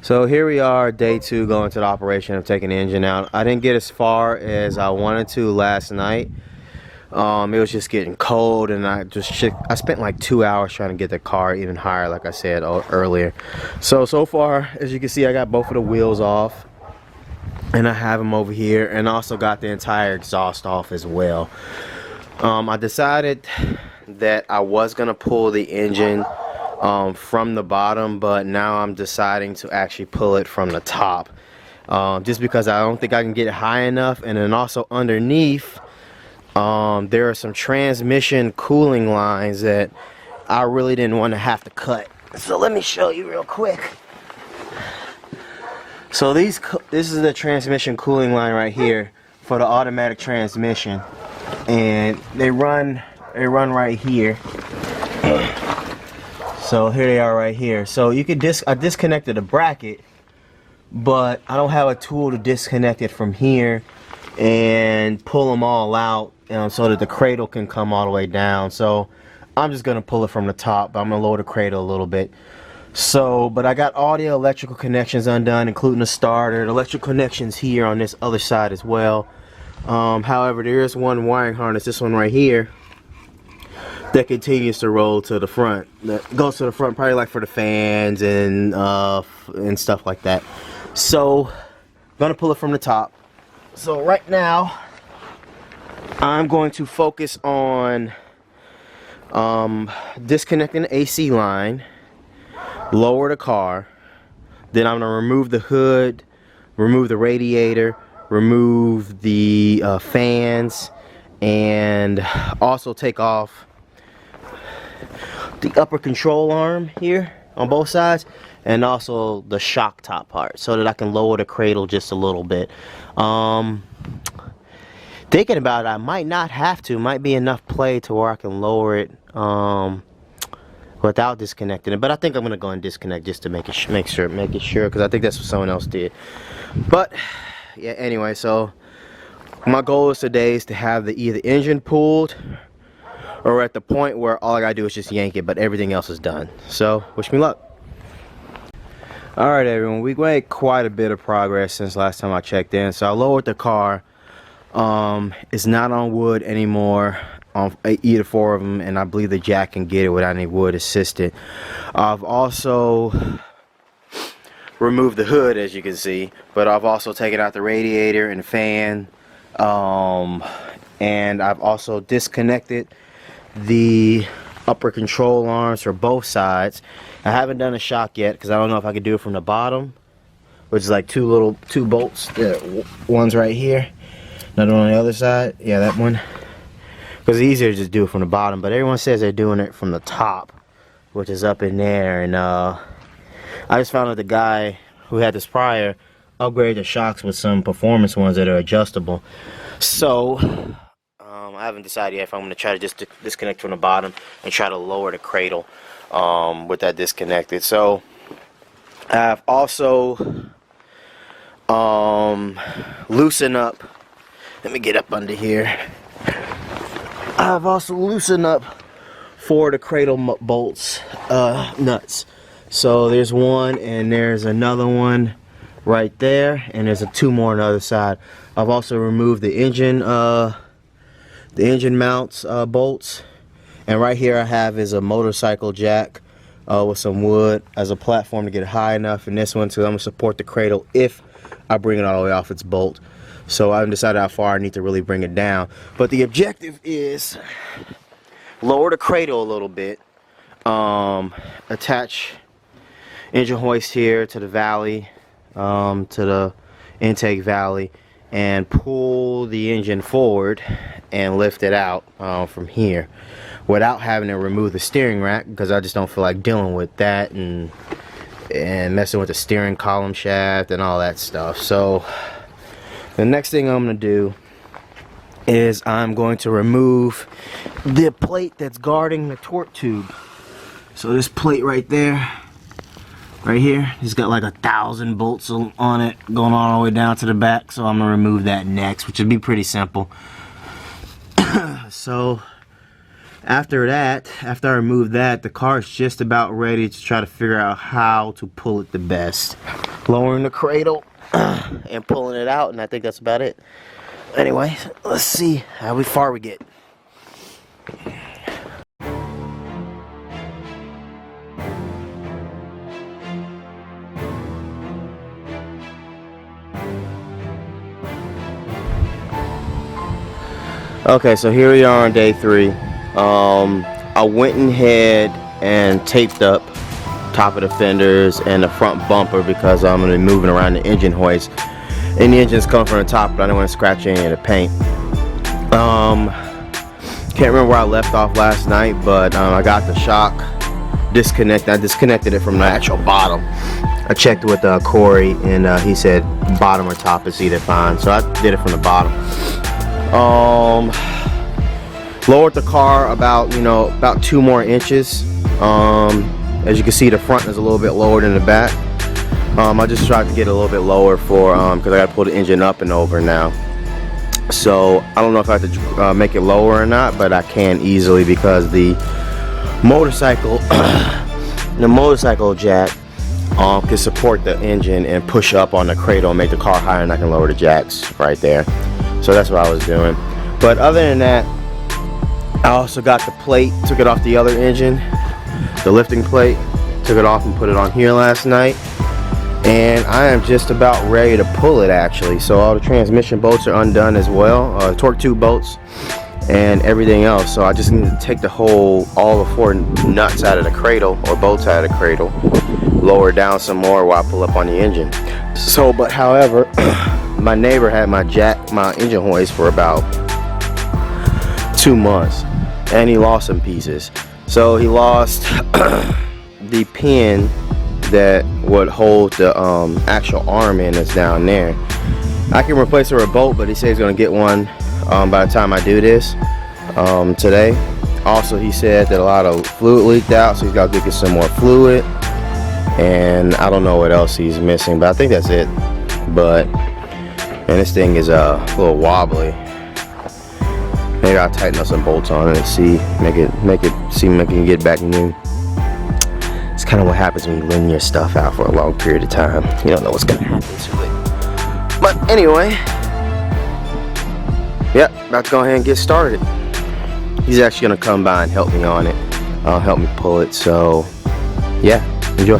So here we are, day 2, going to the operation of taking the engine out. I didn't get as far as I wanted to last night. It was just getting cold, and I spent like 2 hours trying to get the car even higher, like I said earlier. So far, as you can see, I got both of the wheels off, and I have them over here, and also got the entire exhaust off as well. I decided that I was gonna pull the engine from the bottom, but now I'm deciding to actually pull it from the top, just because I don't think I can get it high enough. And then also underneath, there are some transmission cooling lines that I really didn't want to have to cut. So let me show you real quick. So this is the transmission cooling line right here for the automatic transmission, and they run right here. So here they are right here. So you could I disconnected the bracket, but I don't have a tool to disconnect it from here and pull them all out, so that the cradle can come all the way down. So I'm just gonna pull it from the top, but I'm gonna lower the cradle a little bit. So, but I got all the electrical connections undone, including the starter. The electrical connections here on this other side as well. However, there is one wiring harness, this one right here, that continues to roll to the front. That goes to the front, probably like for the fans and stuff like that. So I'm gonna pull it from the top. So right now I'm going to focus on disconnecting the AC line, lower the car, then I'm gonna remove the hood, remove the radiator, remove the fans, and also take off the upper control arm here on both sides, and also the shock top part, so that I can lower the cradle just a little bit. Thinking about it, I might not have to. Might be enough play to where I can lower it without disconnecting it. But I think I'm gonna go and disconnect just to make it sure, because I think that's what someone else did. But yeah, anyway, so my goal is today is to have the either engine pulled, or at the point where all I gotta do is just yank it, but everything else is done. So wish me luck. Alright everyone, we made quite a bit of progress since last time I checked in. So I lowered the car. It's not on wood anymore on either 4 of them, and I believe the jack can get it without any wood assisted. I've also removed the hood, as you can see, but I've also taken out the radiator and fan, and I've also disconnected the upper control arms for both sides. I haven't done a shock yet because I don't know if I could do it from the bottom, which is like two bolts. One's right here, another one on the other side. Yeah, that one. Because it's easier to just do it from the bottom, but everyone says they're doing it from the top, which is up in there. And I just found out the guy who had this prior upgraded the shocks with some performance ones that are adjustable. So I haven't decided yet if I'm going to try to just disconnect from the bottom and try to lower the cradle with that disconnected. So I've also loosened up. Let me get up under here. I've also loosened up 4 of the cradle bolts nuts. So there's one, and there's another one right there, and there's 2 more on the other side. I've also removed the engine mounts bolts, and right here I have is a motorcycle jack with some wood as a platform to get it high enough, and this one, so I'm going to support the cradle if I bring it all the way off its bolt. So I haven't decided how far I need to really bring it down, but the objective is lower the cradle a little bit, attach engine hoist here to the valley, to the intake valley, and pull the engine forward and lift it out from here without having to remove the steering rack, because I just don't feel like dealing with that and messing with the steering column shaft and all that stuff. So the next thing I'm going to do is I'm going to remove the plate that's guarding the torque tube. So this plate right there, right here, it's got like 1,000 bolts on it going all the way down to the back. So I'm going to remove that next, which would be pretty simple. So after I remove that, the car is just about ready to try to figure out how to pull it the best. lowering the cradle and pulling it out, and I think that's about it. Anyway, let's see how far we get. Okay, so here we are on day 3. I went ahead and taped up top of the fenders and the front bumper because I'm going to be moving around the engine hoist. And the engine's coming from the top, but I don't want to scratch any of the paint. Can't remember where I left off last night, but I got the shock disconnected. I disconnected it from the actual bottom. I checked with Corey, and he said bottom or top is either fine. So I did it from the bottom. Lowered the car about, about 2 more inches. As you can see, the front is a little bit lower than the back. I just tried to get a little bit lower for because I got to pull the engine up and over now. So I don't know if I have to make it lower or not, but I can easily because the motorcycle jack can support the engine and push up on the cradle and make the car higher, and I can lower the jacks right there. So that's what I was doing. But other than that, I also got the plate, took it off the other engine, the lifting plate, took it off and put it on here last night. And I am just about ready to pull it actually. So all the transmission bolts are undone as well, torque tube bolts and everything else. So I just need to take all the 4 nuts out of the cradle, or bolts out of the cradle, lower down some more while I pull up on the engine. So, but however, my neighbor had my engine hoist for about 2 months, and he lost some pieces. So he lost the pin that would hold the actual arm in that's down there. I can replace it with a bolt, but he said he's gonna get one by the time I do this today. Also, he said that a lot of fluid leaked out, so he's got to get some more fluid, and I don't know what else he's missing, but I think that's it. But and this thing is a little wobbly. Maybe I'll tighten up some bolts on it and see, make it seem like it can get back new. It's kind of what happens when you lend your stuff out for a long period of time. You don't know what's gonna happen to it. But anyway, yep, about to go ahead and get started. He's actually gonna come by and help me on it, help me pull it. So yeah, enjoy.